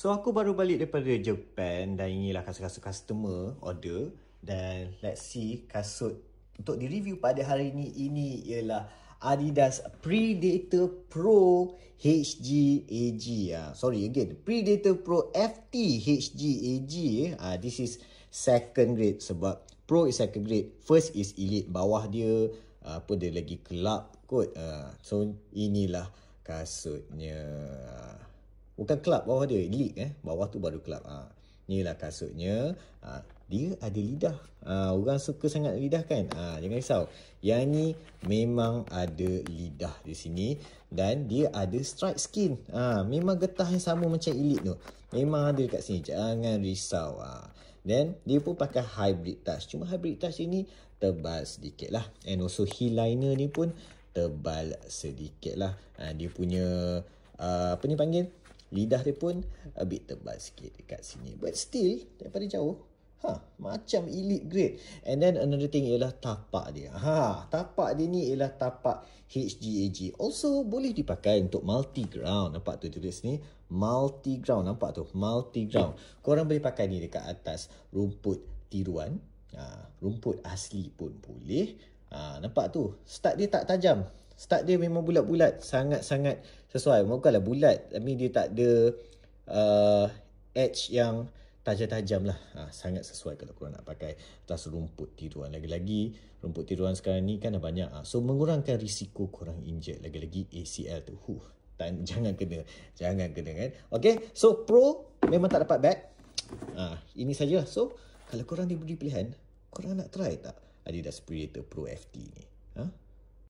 So aku baru balik daripada Japan dan inilah kasut-kasut customer order. Dan let's see kasut untuk di-review pada hari ini ialah Adidas Predator Pro HGAG. Predator Pro FT HGAG. This is second grade sebab Pro is second grade, first is elite. Bawah dia dia lagi club kot. So inilah kasutnya. Bukan club, bawah dia elite bawah tu baru club. Inilah kasutnya. Dia ada lidah. Orang suka sangat lidah kan? Jangan risau. Yang ni memang ada lidah di sini dan dia ada stripe skin. Memang getah yang sama macam elite tu. Memang ada dekat sini. Jangan risau. Dan dia pun pakai hybrid touch. Cuma hybrid touch ini tebal sedikit lah. And also heel liner ni pun tebal sedikit lah. Dia punya lidah dia pun a bit tebal sikit dekat sini. But still, daripada jauh, macam elite grade. And then another thing ialah tapak dia. Tapak dia ni ialah tapak HGAG. Also, boleh dipakai untuk multi-ground. Nampak tu tulis ni? Multi-ground. Nampak tu? Multi-ground. Korang boleh pakai ni dekat atas rumput tiruan. Rumput asli pun boleh. Nampak tu? Start dia tak tajam. Start dia memang bulat-bulat. Sangat-sangat sesuai. Bukanlah bulat. Tapi dia tak ada edge yang tajam-tajam lah. Sangat sesuai kalau korang nak pakai atas rumput tiruan. Lagi-lagi rumput tiruan sekarang ni kan dah banyak. So mengurangkan risiko korang injet. Lagi-lagi ACL tu. Jangan kena kan. Okay. So Pro memang tak dapat bag. Ini saja. So kalau korang diberi pilihan, korang nak try tak Adidas Predator Pro FT ni?